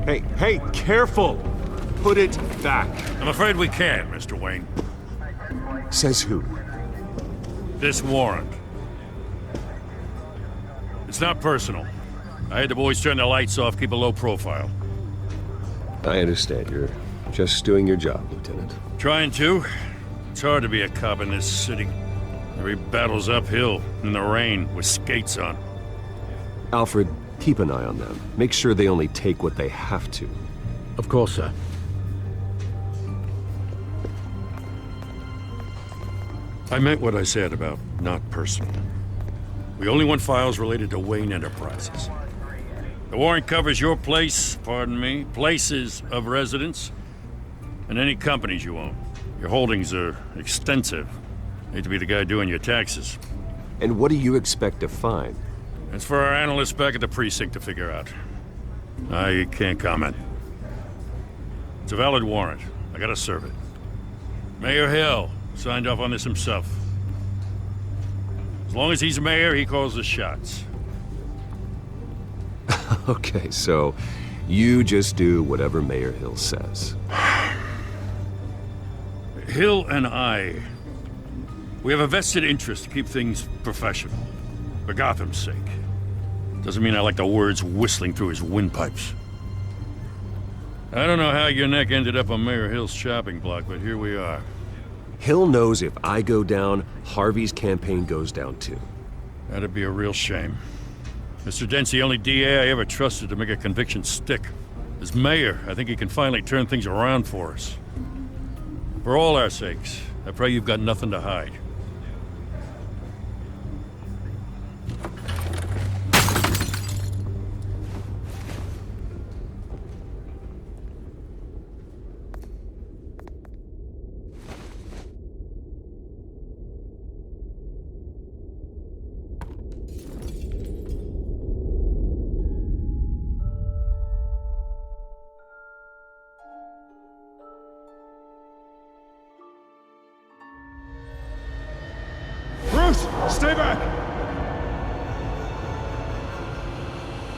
Hey, careful! Put it back. I'm afraid we can't, Mr. Wayne. Says who? This warrant. It's not personal. I had the boys turn the lights off, keep a low profile. I understand. You're just doing your job, Lieutenant. Trying to. It's hard to be a cop in this city. Every battle's uphill, in the rain, with skates on. Alfred, keep an eye on them. Make sure they only take what they have to. Of course, sir. I meant what I said about not personal. We only want files related to Wayne Enterprises. The warrant covers your place, pardon me, places of residence, and any companies you own. Your holdings are extensive. Hate to be the guy doing your taxes. And what do you expect to find? It's for our analysts back at the precinct to figure out. I can't comment. It's a valid warrant. I gotta serve it. Mayor Hill signed off on this himself. As long as he's mayor, he calls the shots. Okay, so you just do whatever Mayor Hill says. Hill and I, we have a vested interest to keep things professional. For Gotham's sake. Doesn't mean I like the words whistling through his windpipes. I don't know how your neck ended up on Mayor Hill's chopping block, but here we are. Hill knows if I go down, Harvey's campaign goes down too. That'd be a real shame. Mr. Dent's the only DA I ever trusted to make a conviction stick. As mayor, I think he can finally turn things around for us. For all our sakes, I pray you've got nothing to hide. Stay back!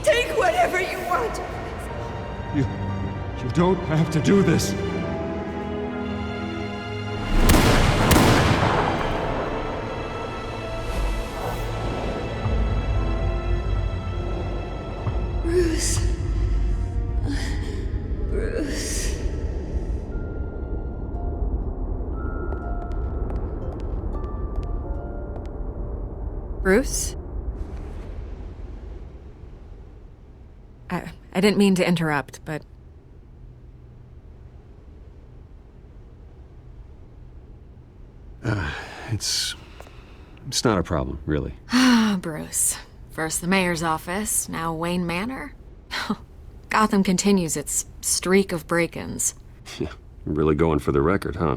Take whatever you want! You don't have to do this. Bruce. Bruce. Bruce? I didn't mean to interrupt, but... It's not a problem, really. Ah, Bruce. First the mayor's office, now Wayne Manor. Gotham continues its streak of break-ins. Yeah, really going for the record, huh?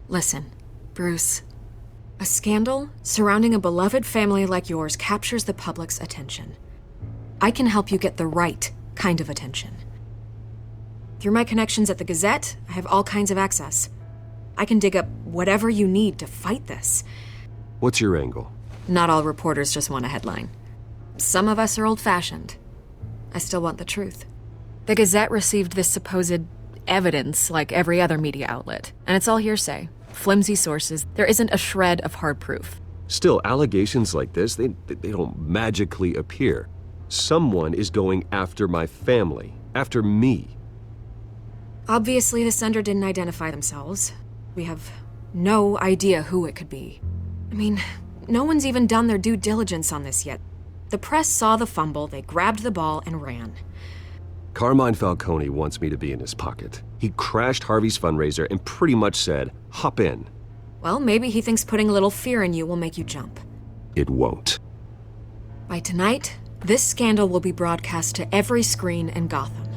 Listen, Bruce. A scandal surrounding a beloved family like yours captures the public's attention. I can help you get the right kind of attention. Through my connections at the Gazette, I have all kinds of access. I can dig up whatever you need to fight this. What's your angle? Not all reporters just want a headline. Some of us are old-fashioned. I still want the truth. The Gazette received this supposed evidence like every other media outlet, and it's all hearsay. Flimsy sources. There isn't a shred of hard proof. Still, allegations like this, they don't magically appear. Someone is going after my family, after me. Obviously, the sender didn't identify themselves. We have no idea who it could be. I mean, no one's even done their due diligence on this yet. The press saw the fumble, they grabbed the ball and ran. Carmine Falocne wants me to be in his pocket. He crashed Harvey's fundraiser and pretty much said, hop in. Well, maybe he thinks putting a little fear in you will make you jump. It won't. By tonight, this scandal will be broadcast to every screen in Gotham.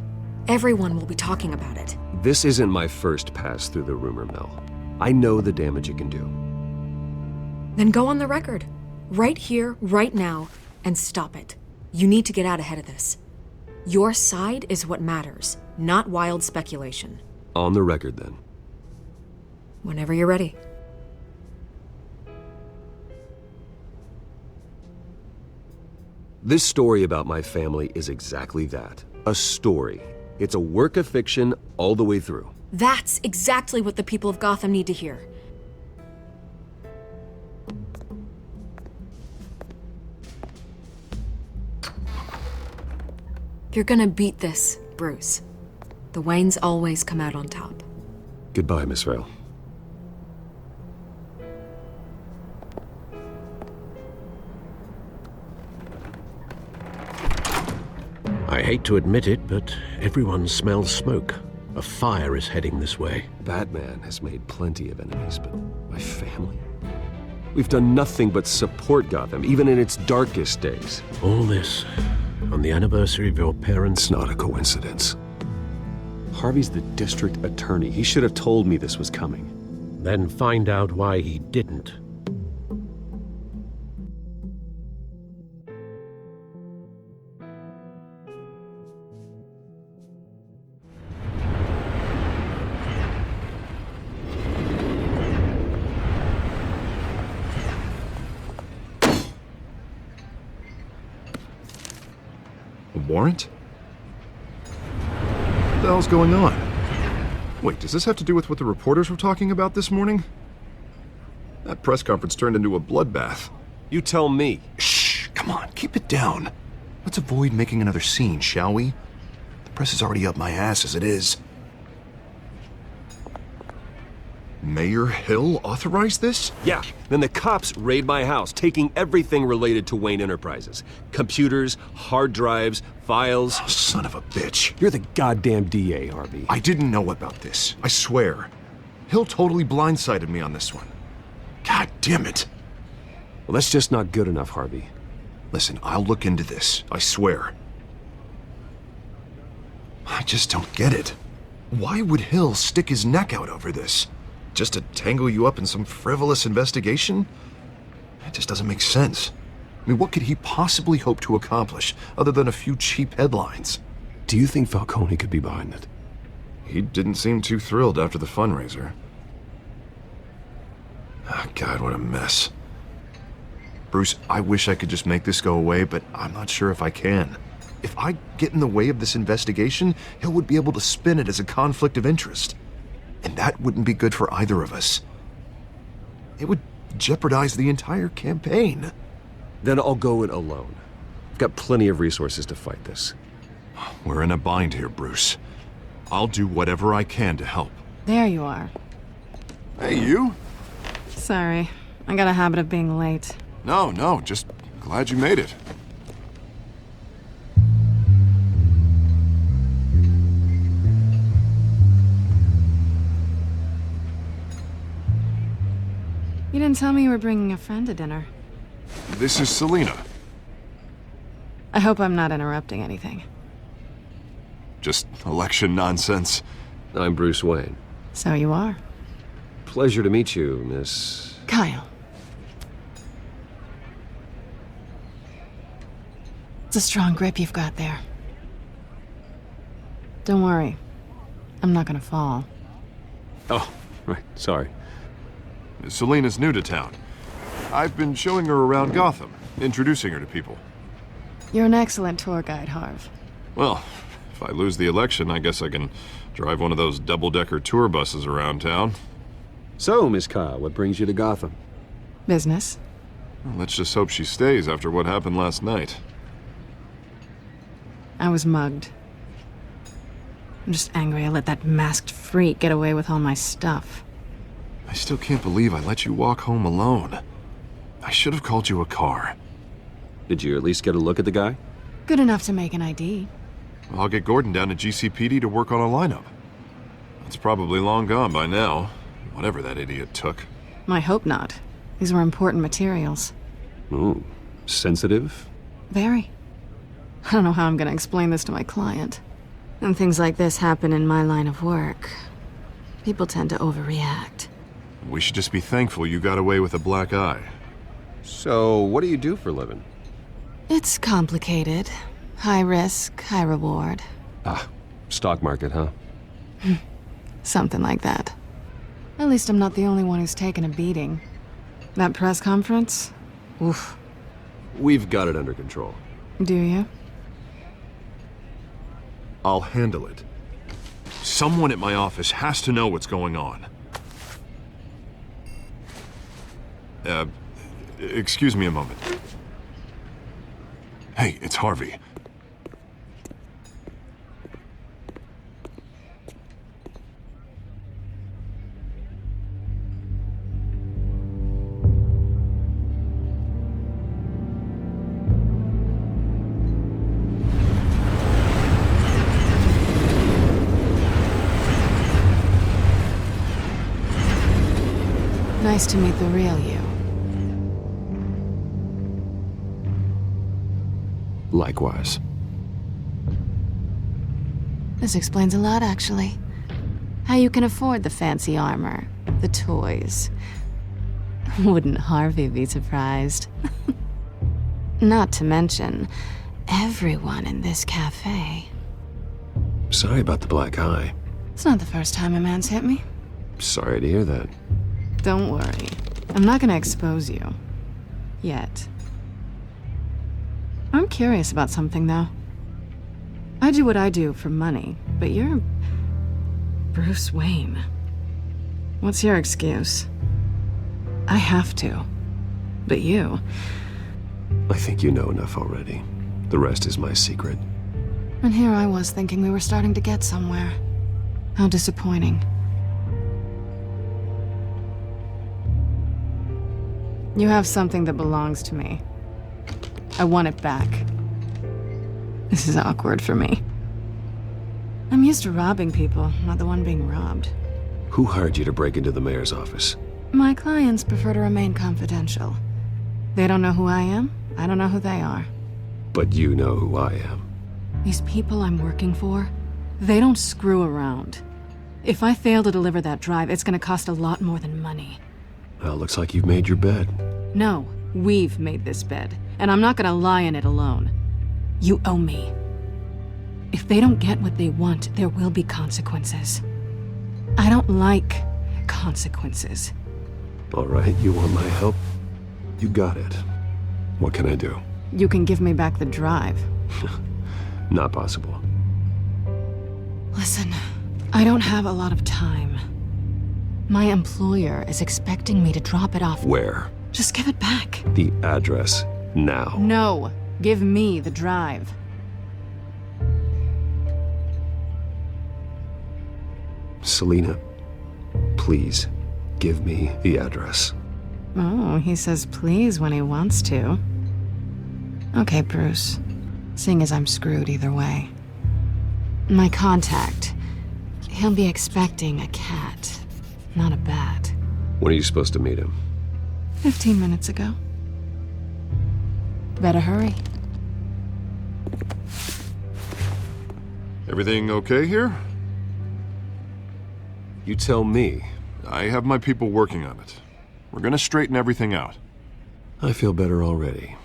Everyone will be talking about it. This isn't my first pass through the rumor mill. I know the damage it can do. Then go on the record. Right here, right now, and stop it. You need to get out ahead of this. Your side is what matters, not wild speculation. On the record, then. Whenever you're ready. This story about my family is exactly that. a story. It's a work of fiction all the way through. That's exactly what the people of Gotham need to hear. You're gonna beat this, Bruce. The Waynes always come out on top. Goodbye, Miss Vale. I hate to admit it, but everyone smells smoke. A fire is heading this way. Batman has made plenty of enemies, but my family? We've done nothing but support Gotham, even in its darkest days. All this on the anniversary of your parents'... It's not a coincidence. Harvey's the district attorney. He should have told me this was coming. Then find out why he didn't. Warrant? What the hell's going on? Wait, does this have to do with what the reporters were talking about this morning? That press conference turned into a bloodbath. You tell me. Shh, come on, keep it down. Let's avoid making another scene, shall we? The press is already up my ass as it is. Mayor Hill authorized this? Yeah, then the cops raid my house, taking everything related to Wayne Enterprises. Computers, hard drives, files. Oh, son of a bitch. You're the goddamn DA, Harvey. I didn't know about this, I swear. Hill totally blindsided me on this one. God damn it. Well, that's just not good enough, Harvey. Listen, I'll look into this, I swear. I just don't get it. Why would Hill stick his neck out over this? Just to tangle you up in some frivolous investigation? It just doesn't make sense. I mean, what could he possibly hope to accomplish other than a few cheap headlines? Do you think Falcone could be behind it? He didn't seem too thrilled after the fundraiser. Oh, God, what a mess. Bruce, I wish I could just make this go away, but I'm not sure if I can. If I get in the way of this investigation, Hill would be able to spin it as a conflict of interest. And that wouldn't be good for either of us. It would jeopardize the entire campaign. Then I'll go it alone. I've got plenty of resources to fight this. We're in a bind here, Bruce. I'll do whatever I can to help. There you are. Hey, you? Sorry, I got a habit of being late. No, just glad you made it. You didn't tell me you were bringing a friend to dinner. This is Selina. I hope I'm not interrupting anything. Just election nonsense. I'm Bruce Wayne. So you are. Pleasure to meet you, Miss... Kyle. It's a strong grip you've got there. Don't worry. I'm not gonna fall. Oh, right, sorry. Selina's new to town. I've been showing her around Gotham, introducing her to people. You're an excellent tour guide, Harv. Well, if I lose the election, I guess I can drive one of those double-decker tour buses around town. So, Miss Kyle, what brings you to Gotham? Business. Well, let's just hope she stays after what happened last night. I was mugged. I'm just angry I let that masked freak get away with all my stuff. I still can't believe I let you walk home alone. I should have called you a car. Did you at least get a look at the guy? Good enough to make an ID. I'll get Gordon down to GCPD to work on a lineup. It's probably long gone by now, whatever that idiot took. I hope not. These were important materials. Ooh, sensitive? Very. I don't know how I'm gonna explain this to my client. When things like this happen in my line of work, people tend to overreact. We should just be thankful you got away with a black eye. So, what do you do for a living? It's complicated. High risk, high reward. Ah, stock market, huh? Something like that. At least I'm not the only one who's taken a beating. That press conference? Oof. We've got it under control. Do you? I'll handle it. Someone at my office has to know what's going on. Excuse me a moment. Hey, it's Harvey. Nice to meet the real you. Likewise. This explains a lot, actually. How you can afford the fancy armor, the toys. Wouldn't Harvey be surprised? Not to mention, everyone in this cafe. Sorry about the black eye. It's not the first time a man's hit me. Sorry to hear that. Don't worry. I'm not gonna expose you. Yet. I'm curious about something, though. I do what I do for money, but you're... Bruce Wayne. What's your excuse? I have to. But you... I think you know enough already. The rest is my secret. And here I was thinking we were starting to get somewhere. How disappointing. You have something that belongs to me. I want it back. This is awkward for me. I'm used to robbing people, not the one being robbed. Who hired you to break into the mayor's office? My clients prefer to remain confidential. They don't know who I am, I don't know who they are. But you know who I am. These people I'm working for, they don't screw around. If I fail to deliver that drive, it's gonna cost a lot more than money. Well, looks like you've made your bed. No, we've made this bed, and I'm not gonna lie in it alone. You owe me. If they don't get what they want, there will be consequences. I don't like consequences. All right, you want my help? You got it. What can I do? You can give me back the drive. Not possible. Listen, I don't have a lot of time. My employer is expecting me to drop it off. Where? Just give it back. The address, now. No, give me the drive. Selina, please, give me the address. Oh, he says please when he wants to. Okay, Bruce. Seeing as I'm screwed either way. My contact, he'll be expecting a cat, not a bat. When are you supposed to meet him? 15 minutes ago. Better hurry. Everything okay here? You tell me. I have my people working on it. We're gonna straighten everything out. I feel better already.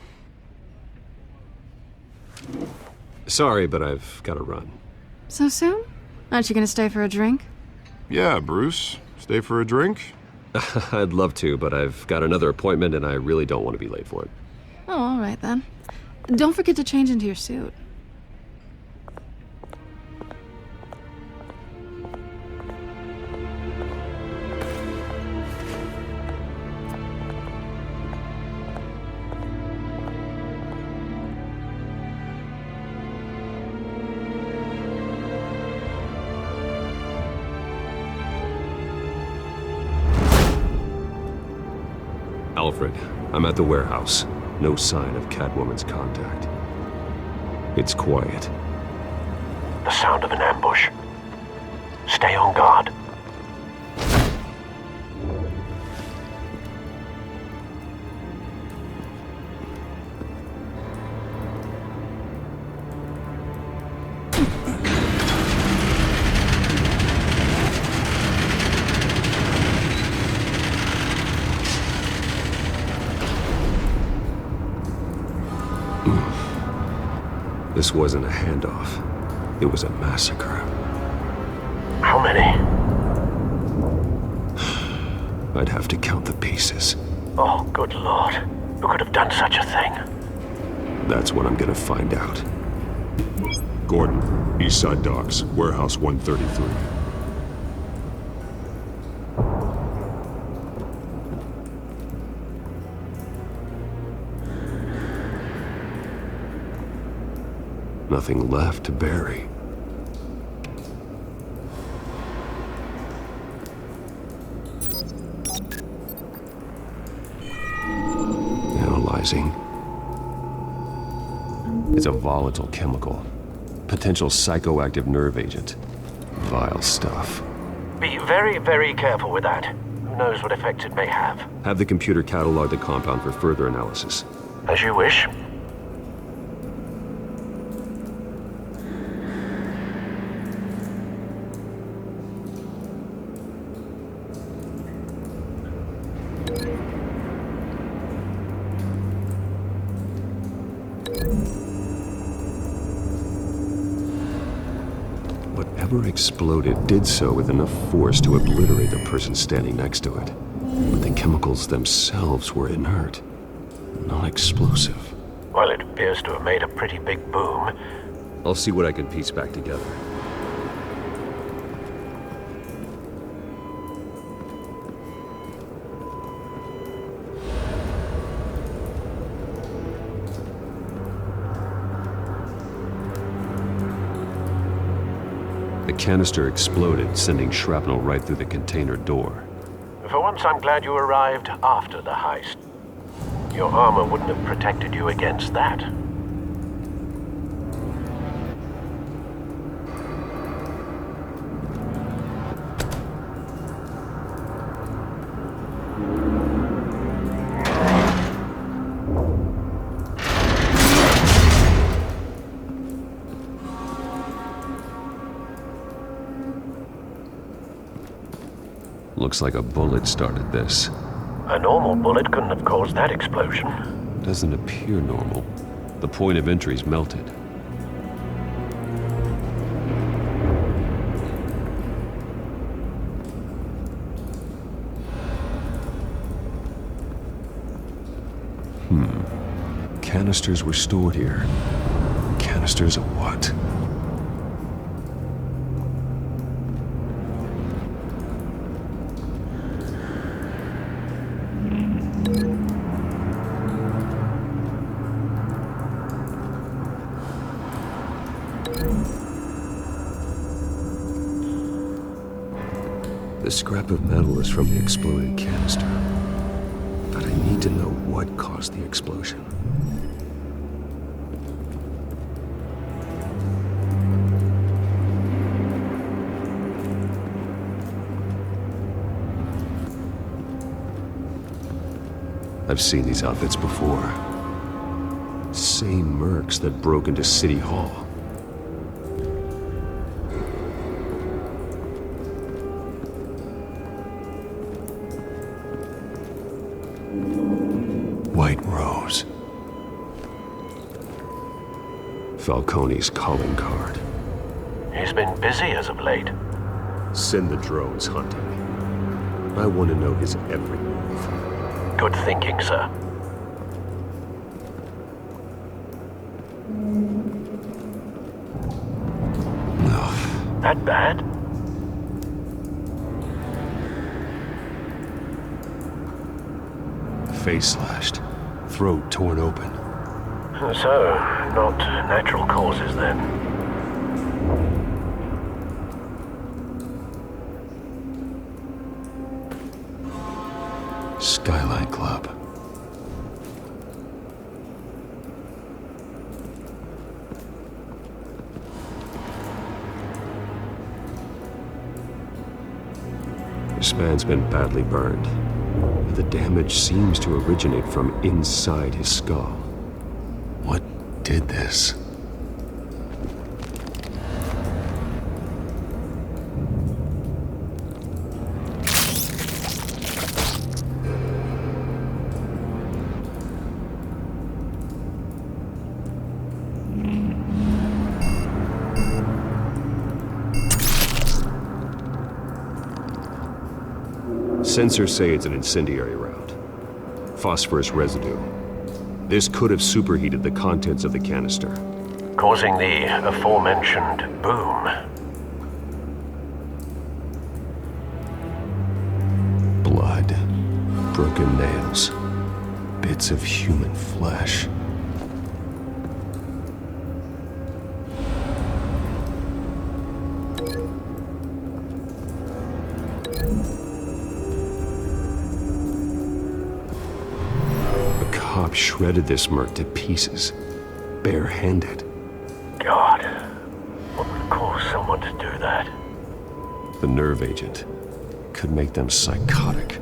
Sorry, but I've got to run. So soon? Aren't you gonna stay for a drink? Yeah, Bruce. Stay for a drink? I'd love to, but I've got another appointment and I really don't want to be late for it. Oh, all right then. Don't forget to change into your suit. Alfred, I'm at the warehouse. No sign of Catwoman's contact. It's quiet. The sound of an ambush. Stay on guard. This wasn't a handoff. It was a massacre. How many? I'd have to count the pieces. Oh, good Lord. Who could have done such a thing? That's what I'm gonna find out. Gordon, Eastside Docks, Warehouse 133. Nothing left to bury. Analyzing. It's a volatile chemical. Potential psychoactive nerve agent. Vile stuff. Be very, very careful with that. Who knows what effects it may have. Have the computer catalog the compound for further analysis. As you wish. Whatever exploded did so with enough force to obliterate the person standing next to it. But the chemicals themselves were inert, not explosive. Well, it appears to have made a pretty big boom. I'll see what I can piece back together. The canister exploded, sending shrapnel right through the container door. For once, I'm glad you arrived after the heist. Your armor wouldn't have protected you against that. Looks like a bullet started this. A normal bullet couldn't have caused that explosion. Doesn't appear normal. The point of entry's melted. Canisters were stored here. Canisters of what? The scrap of metal is from the exploded canister. But I need to know what caused the explosion. I've seen these outfits before. Same mercs that broke into City Hall. White Rose. Falcone's calling card. He's been busy as of late. Send the drones hunting. I want to know his every move. Good thinking, sir. Ugh. That bad? Face slashed. Throat torn open. So, not natural causes then. Skyline Club. This man's been badly burned. The damage seems to originate from inside his skull. What did this? Sensors say it's an incendiary round. Phosphorus residue. This could have superheated the contents of the canister. causing the aforementioned boom. Blood, broken nails, bits of human flesh. A cop shredded this merc to pieces, barehanded. God, what would cause someone to do that? The nerve agent could make them psychotic.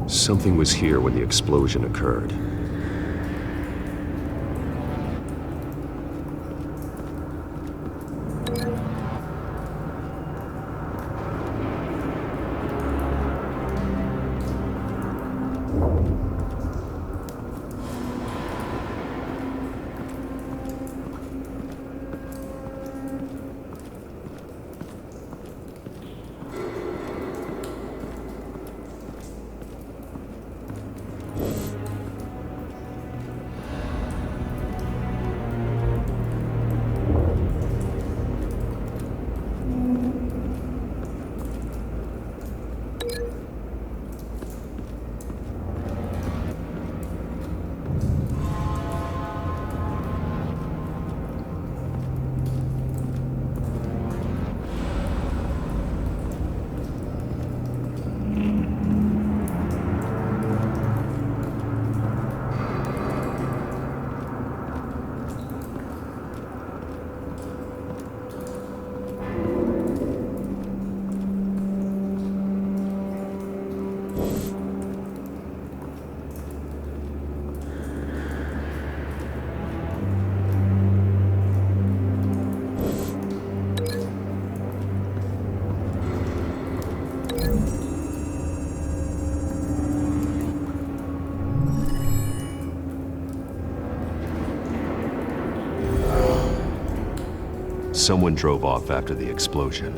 Something was here when the explosion occurred. Someone drove off after the explosion.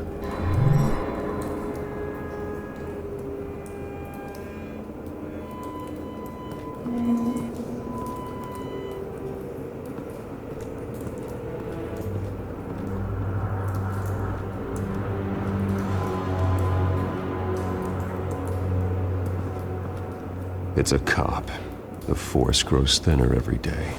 It's a cop. The force grows thinner every day.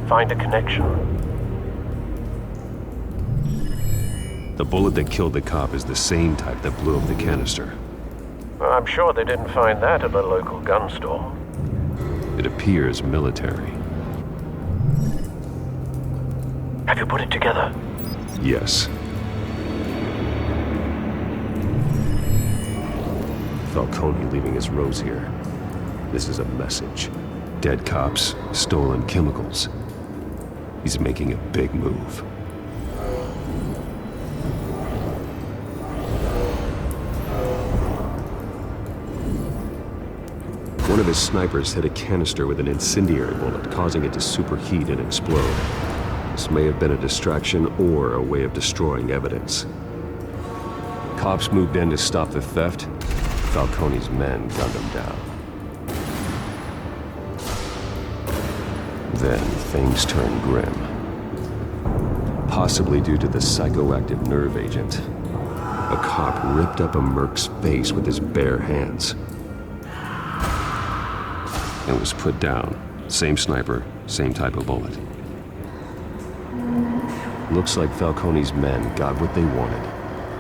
Find a connection. The bullet that killed the cop is the same type that blew up the canister. Well, I'm sure they didn't find that at the local gun store. It appears military. Have you put it together? Yes. Falcone leaving his rose here. This is a message. Dead cops, stolen chemicals. He's making a big move. One of his snipers hit a canister with an incendiary bullet, causing it to superheat and explode. This may have been a distraction or a way of destroying evidence. Cops moved in to stop the theft. Falcone's men gunned him down. Then things turned grim. Possibly due to the psychoactive nerve agent. A cop ripped up a merc's face with his bare hands. And was put down. Same sniper, same type of bullet. Looks like Falcone's men got what they wanted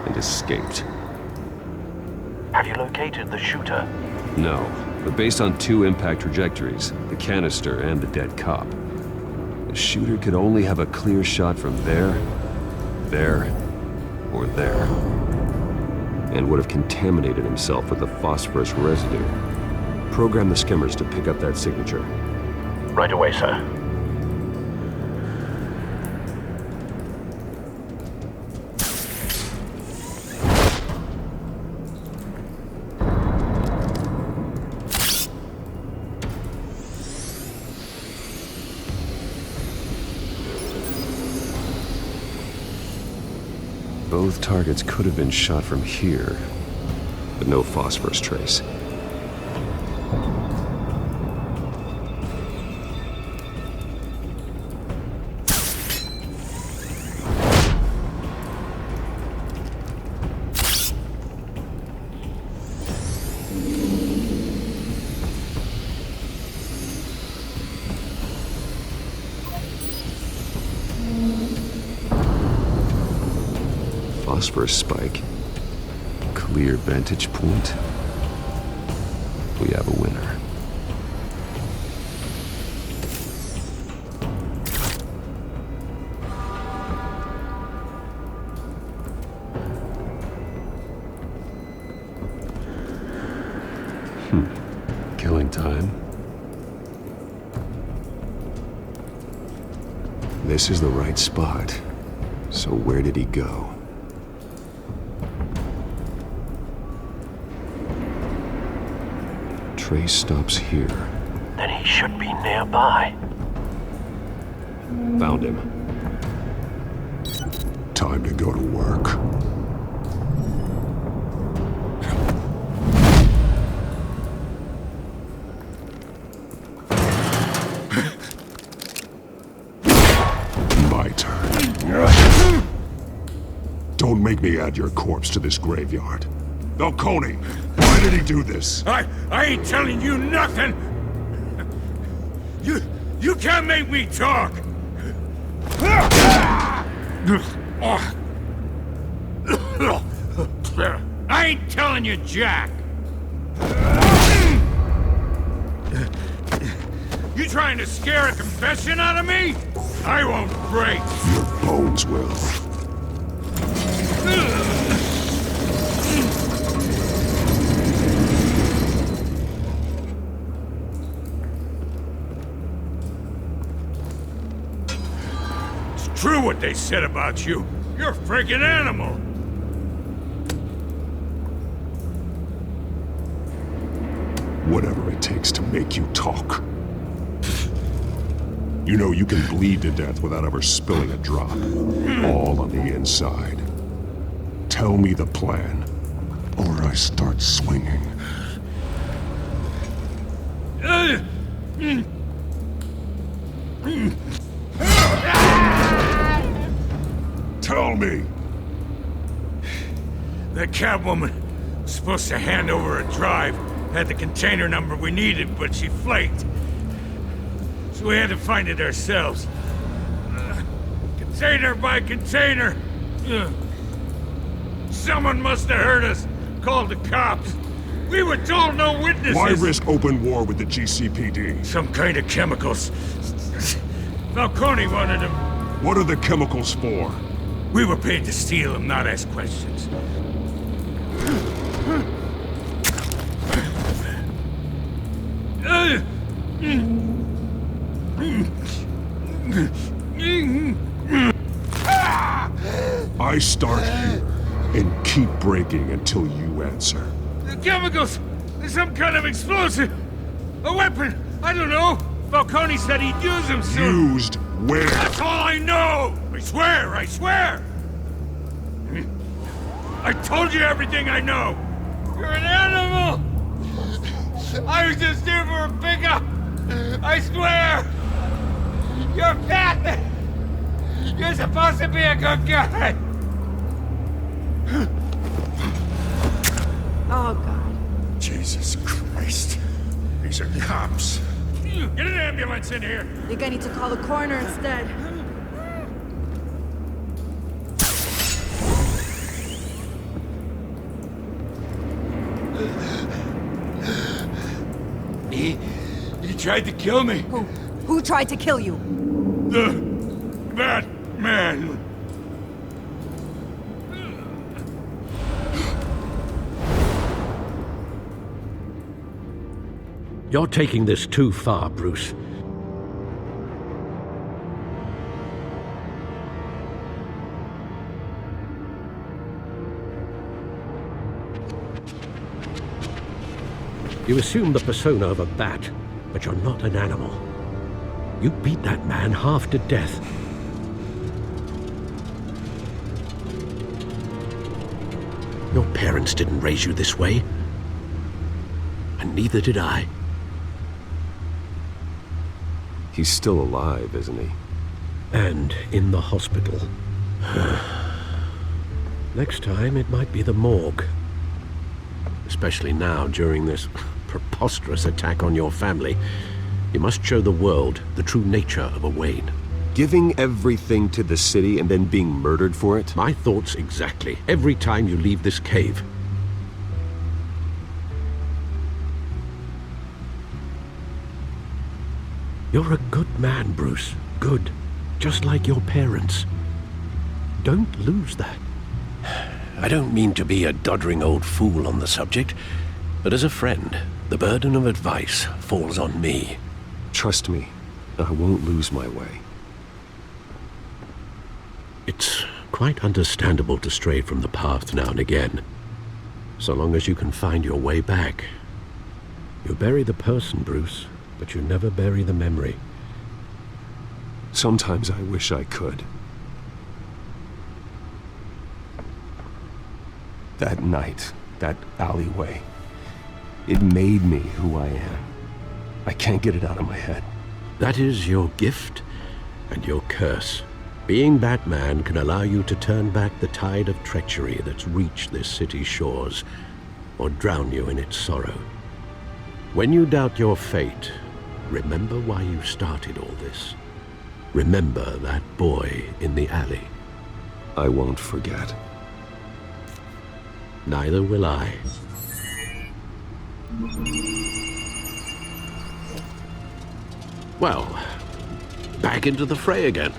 and escaped. Have you located the shooter? No, but based on 2 impact trajectories, the canister and the dead cop, the shooter could only have a clear shot from there, or there, and would have contaminated himself with the phosphorus residue. Program the skimmers to pick up that signature. Right away, sir. Both targets could have been shot from here, but no phosphorus trace. Phosphorus spike. Clear vantage point. We have a winner. Killing time. This is the right spot. So where did he go? Trace stops here. Then he should be nearby. Found him. Time to go to work. My turn. Don't make me add your corpse to this graveyard. Falcone, why did he do this? I ain't telling you nothing! You can't make me talk! I ain't telling you Jack! You trying to scare a confession out of me? I won't break! Your bones will. True what they said about you. You're a freaking animal. Whatever it takes to make you talk. You know you can bleed to death without ever spilling a drop. All on the inside. Tell me the plan, or I start swinging. Tell me! That Catwoman was supposed to hand over a drive. Had the container number we needed, but she flaked. So we had to find it ourselves. Container by container. Someone must have heard us. Called the cops. We were told no witnesses. Why risk open war with the GCPD? Some kind of chemicals. Falcone wanted them. What are the chemicals for? We were paid to steal them, not ask questions. I start here and keep breaking until you answer. The chemicals! There's some kind of explosive! A weapon! I don't know! Falcone said he'd use them soon! Used where? That's all I know! I swear! I told you everything I know! You're an animal! I was just here for a pickup! I swear! You're fat! You're supposed to be a good guy! Oh, God. Jesus Christ. These are cops. Get an ambulance in here! I think I need to call the coroner instead. tried to kill me. Who? Who tried to kill you? That man. You're taking this too far, Bruce. You assume the persona of a bat, but you're not an animal. You beat that man half to death. Your parents didn't raise you this way, and neither did I. He's still alive, isn't he? And in the hospital. Next time, it might be the morgue. Especially now, during this preposterous attack on your family. You must show the world the true nature of a Wayne. Giving everything to the city and then being murdered for it? My thoughts exactly. Every time you leave this cave. You're a good man, Bruce. Good. Just like your parents. Don't lose that. I don't mean to be a doddering old fool on the subject, but as a friend, the burden of advice falls on me. Trust me, I won't lose my way. It's quite understandable to stray from the path now and again, so long as you can find your way back. You bury the person, Bruce, but you never bury the memory. Sometimes I wish I could. That night, that alleyway, it made me who I am. I can't get it out of my head. That is your gift and your curse. Being Batman can allow you to turn back the tide of treachery that's reached this city's shores, or drown you in its sorrow. When you doubt your fate, remember why you started all this. Remember that boy in the alley. I won't forget. Neither will I. Well, back into the fray again.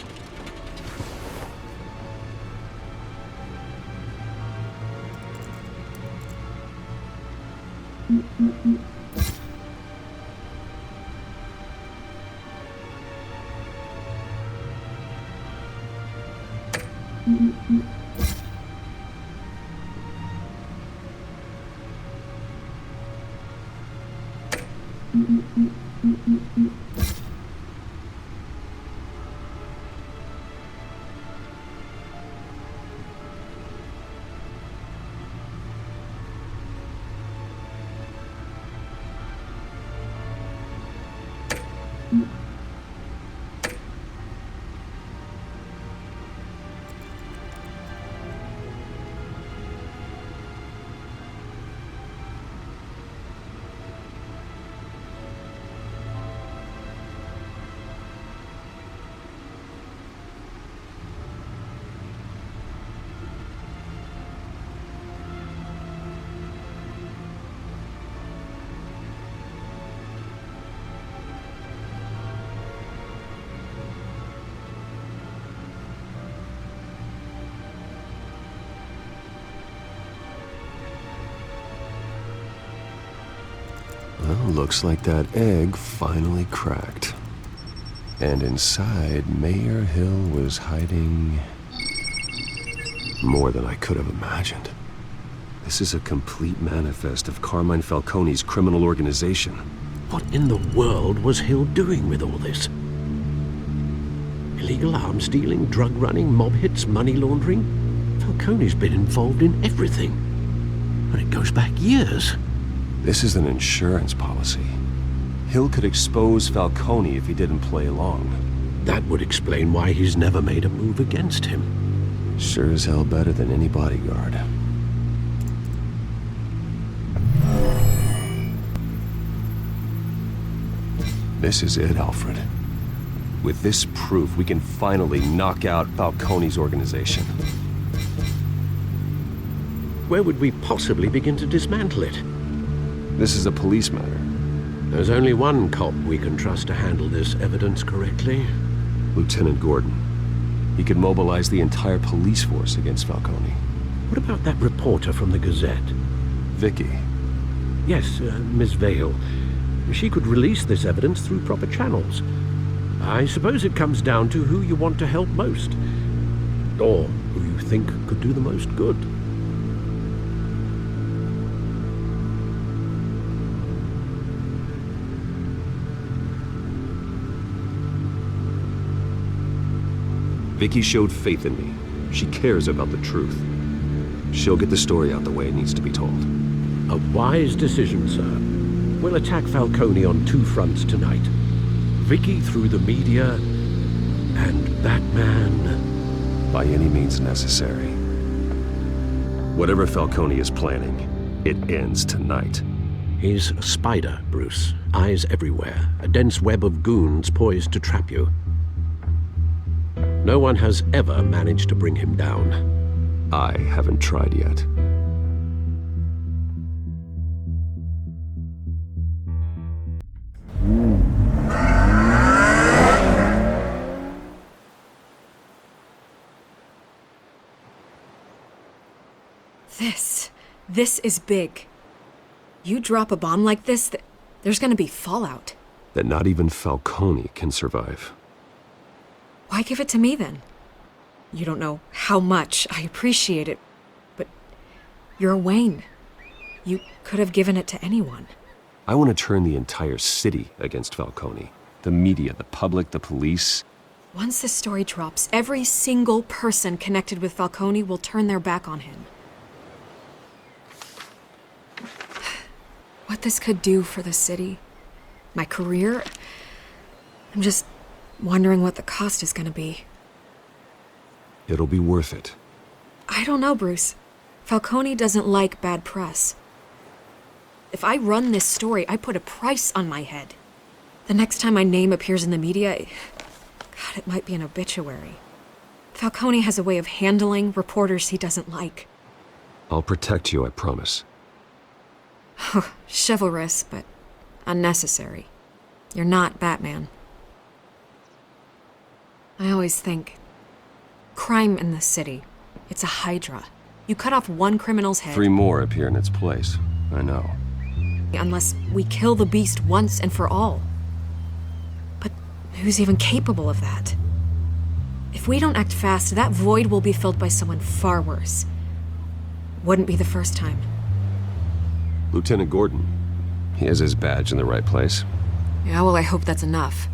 Well, looks like that egg finally cracked. And inside, Mayor Hill was hiding more than I could have imagined. This is a complete manifest of Carmine Falocne's criminal organization. What in the world was Hill doing with all this? Illegal arms dealing, drug running, mob hits, money laundering? Falcone's been involved in everything. And it goes back years. This is an insurance policy. Hill could expose Falcone if he didn't play along. That would explain why he's never made a move against him. Sure as hell better than any bodyguard. This is it, Alfred. With this proof, we can finally knock out Falcone's organization. Where would we possibly begin to dismantle it? This is a police matter. There's only one cop we can trust to handle this evidence correctly. Lieutenant Gordon. He could mobilize the entire police force against Falcone. What about that reporter from the Gazette? Viki. Yes, Miss Vale. She could release this evidence through proper channels. I suppose it comes down to who you want to help most. Or who you think could do the most good. Viki showed faith in me. She cares about the truth. She'll get the story out the way it needs to be told. A wise decision, sir. We'll attack Falcone on two fronts tonight. Viki through the media, and Batman... by any means necessary. Whatever Falcone is planning, it ends tonight. He's a spider, Bruce. Eyes everywhere. A dense web of goons poised to trap you. No one has ever managed to bring him down. I haven't tried yet. This is big. You drop a bomb like this, there's gonna be fallout. That not even Falcone can survive. Why give it to me then? You don't know how much I appreciate it, but you're Wayne. You could have given it to anyone. I want to turn the entire city against Falcone. The media, the public, the police. Once this story drops, every single person connected with Falcone will turn their back on him. What this could do for the city, my career, I'm just wondering what the cost is gonna be. It'll be worth it. I don't know, Bruce. Falcone doesn't like bad press. If I run this story, I put a price on my head. The next time my name appears in the media, God, it might be an obituary. Falcone has a way of handling reporters he doesn't like. I'll protect you, I promise. Chivalrous, but unnecessary. You're not Batman. I always think, crime in the city, it's a hydra. You cut off one criminal's head... 3 more appear in its place. I know. Unless we kill the beast once and for all. But who's even capable of that? If we don't act fast, that void will be filled by someone far worse. Wouldn't be the first time. Lieutenant Gordon. He has his badge in the right place. Yeah, well, I hope that's enough.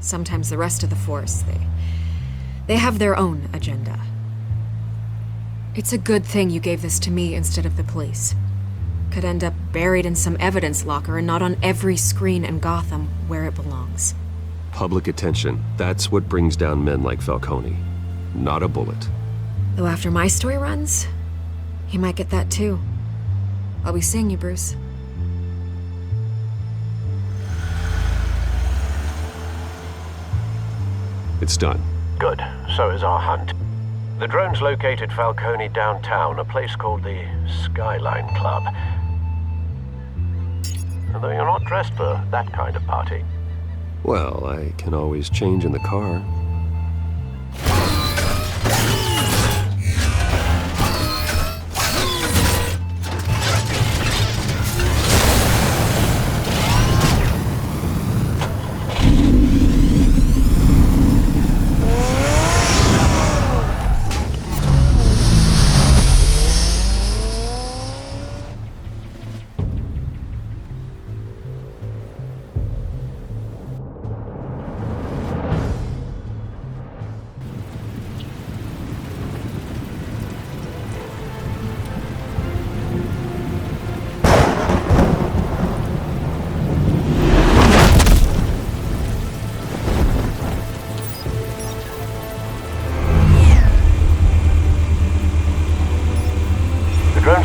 Sometimes the rest of the force, they have their own agenda. It's a good thing you gave this to me instead of the police. Could end up buried in some evidence locker and not on every screen in Gotham where it belongs. Public attention. That's what brings down men like Falcone. Not a bullet. Though after my story runs, he might get that too. I'll be seeing you, Bruce. It's done. Good. So is our hunt. The drones located Falcone downtown, a place called the Skyline Club. Although you're not dressed for that kind of party. Well, I can always change in the car.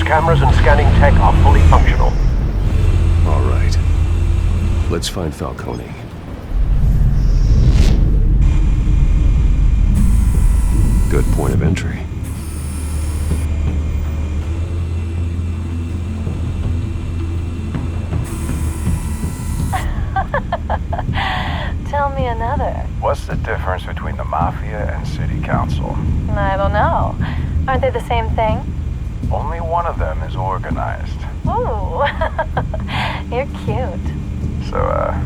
Cameras and scanning tech are fully functional. All right. Let's find Falcone. Good point of entry. What's the difference between the Mafia and City Council? I don't know. Aren't they the same thing? Only one of them is organized. Ooh, you're cute. So, are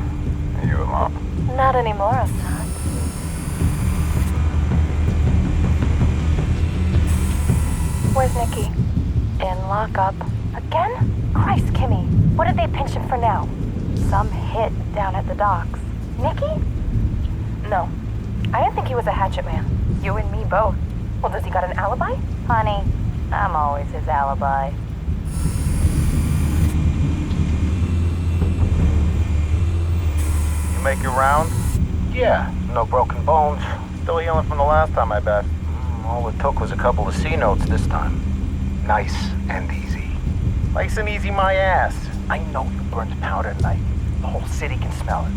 you alone? Not anymore, I'm not. Where's Nikki? In lockup. Again? Christ, Kimmy. What did they pinch him for now? Some hit down at the docks. Nikki? No. I didn't think he was a hatchet man. You and me both. Well, does he got an alibi? Honey, I'm always his alibi. You make your round? Yeah, no broken bones. Still healing from the last time, I bet. All it took was a couple of C notes this time. Nice and easy. Nice and easy, my ass. I know you burned powder tonight. The whole city can smell it.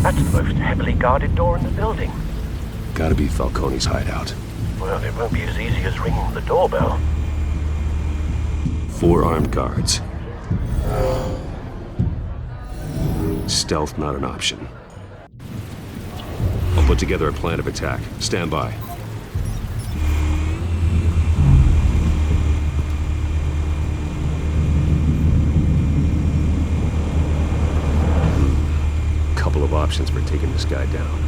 That's the most heavily guarded door in the building. Gotta be Falcone's hideout. Well, it won't be as easy as ringing the doorbell. 4 armed guards. Stealth not an option. I'll put together a plan of attack. Stand by. Couple of options for taking this guy down.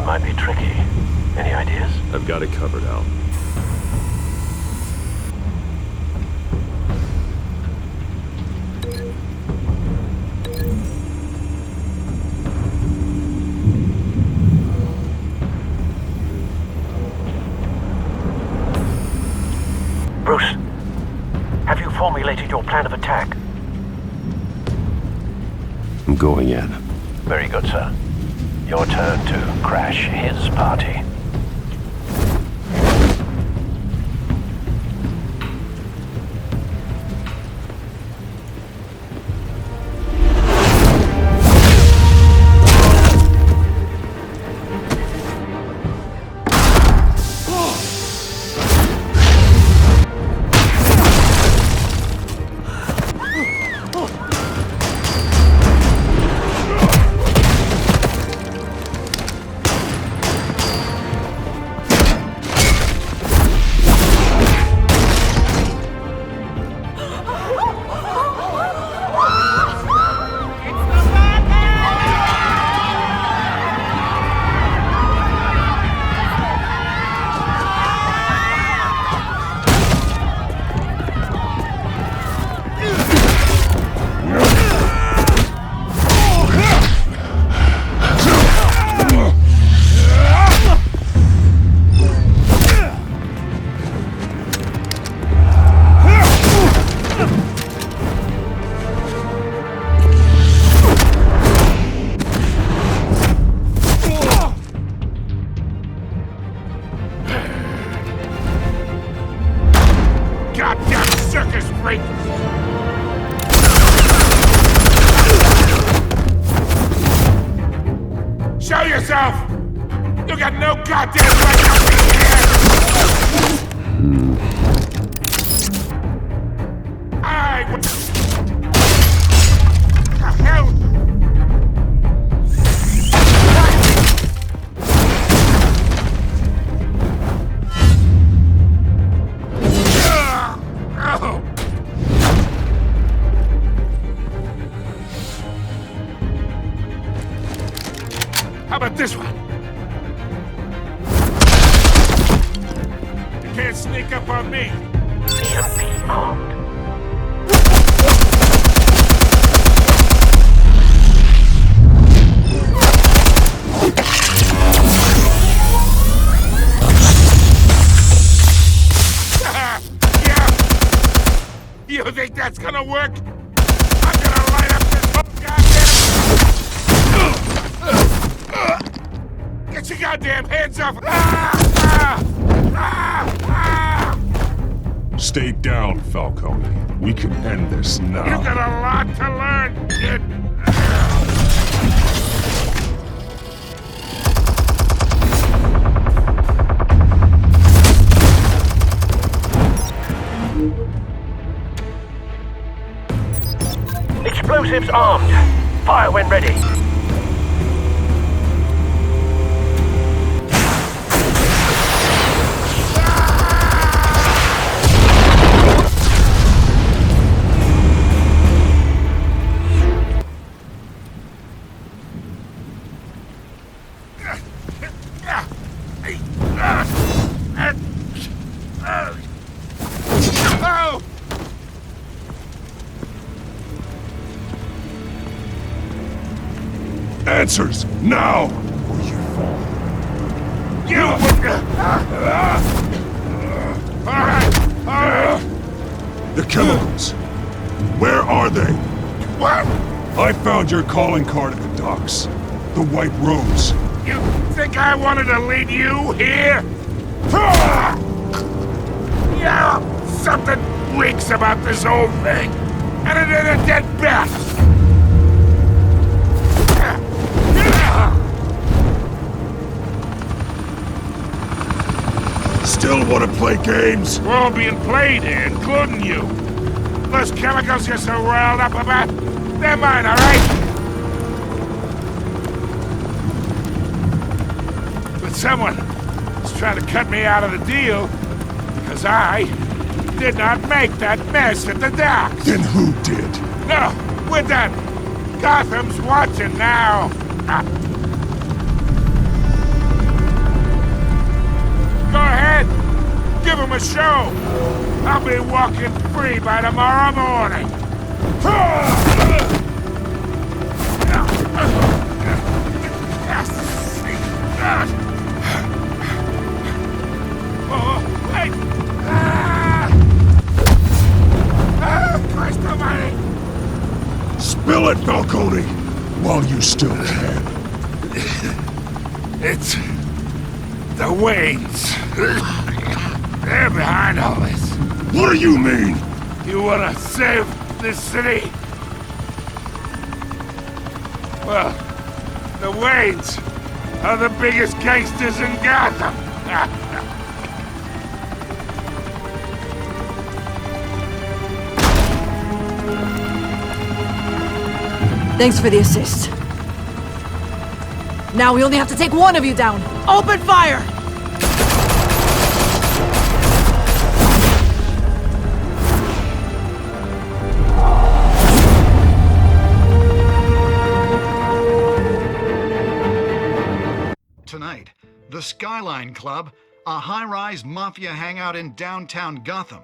Might be tricky. Any ideas? I've got it covered, Al. Bruce, have you formulated your plan of attack? I'm going in. Very good, sir. Your turn to crash his party. Show yourself! You got no goddamn right to be here! What the hell? How about this one? You can't sneak up on me. EMP armed. You think that's gonna work? I'm gonna light up this whole goddamn... Get your goddamn hands off! Stay down, Falcone. We can end this now. You got a lot to learn, kid. Explosives armed. Fire when ready. Answers, now! Or you fall. Alright! The chemicals. Where are they? What? I found your calling card at the docks. The White Rose. You think I wanted to lead you here? Yeah, something reeks about this whole thing. And it ain't a dead bat. Still want to play games? We're all being played here, including you. Those chemicals you're so riled up about, they're mine, all right? But someone is trying to cut me out of the deal because I did not make that mess at the docks. Then who did? No, we're done. Gotham's watching now. Go ahead. Give him a show. I'll be walking free by tomorrow morning. Oh, wait. Christ almighty. Spill it, Falcone, while you still can. It's the Waynes. They're behind all this. What do you mean? You wanna save this city? Well, the Waynes are the biggest gangsters in Gotham. Thanks for the assist. Now we only have to take one of you down. Open fire! Tonight, the Skyline Club, a high-rise mafia hangout in downtown Gotham,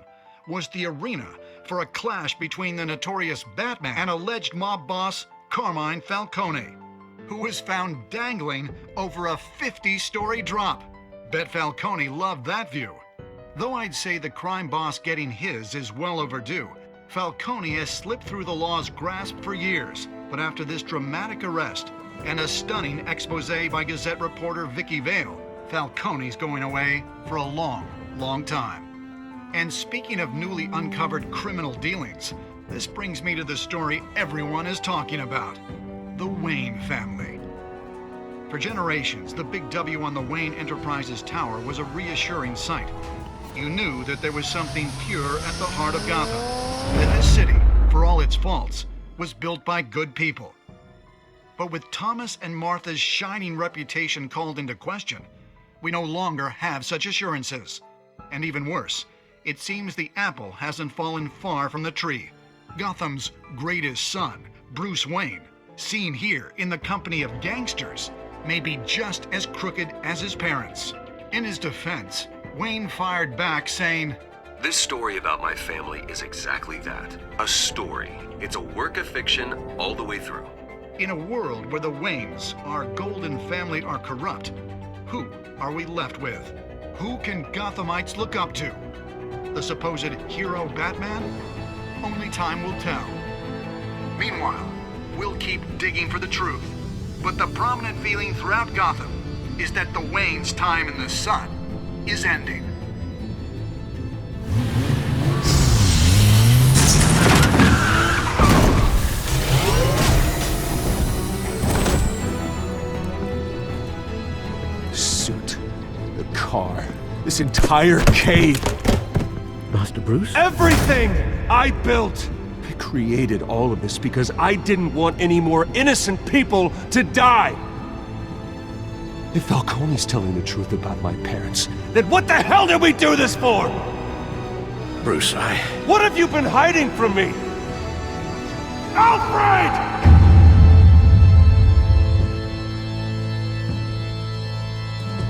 was the arena for a clash between the notorious Batman and alleged mob boss Carmine Falocne, who was found dangling over a 50-story drop. Bet Falcone loved that view. Though I'd say the crime boss getting his is well overdue, Falcone has slipped through the law's grasp for years. But after this dramatic arrest and a stunning expose by Gazette reporter Viki Vale, Falcone's going away for a long, long time. And speaking of newly uncovered criminal dealings, this brings me to the story everyone is talking about: the Wayne family. For generations, the big W on the Wayne Enterprises tower was a reassuring sight. You knew that there was something pure at the heart of Gotham. That this city, for all its faults, was built by good people. But with Thomas and Martha's shining reputation called into question, we no longer have such assurances. And even worse, it seems the apple hasn't fallen far from the tree. Gotham's greatest son, Bruce Wayne, seen here in the company of gangsters, may be just as crooked as his parents. In his defense, Wayne fired back saying, "This story about my family is exactly that. A story. It's a work of fiction all the way through." In a world where the Waynes, our golden family, are corrupt, who are we left with? Who can Gothamites look up to? The supposed hero Batman? Only time will tell. Meanwhile, we'll keep digging for the truth. But the prominent feeling throughout Gotham is that the Waynes' time in the sun is ending. The suit, the car, this entire cave. Master Bruce? Everything I built! I created all of this because I didn't want any more innocent people to die! If Falcone's telling the truth about my parents, then what the hell did we do this for? Bruce, What have you been hiding from me? Alfred!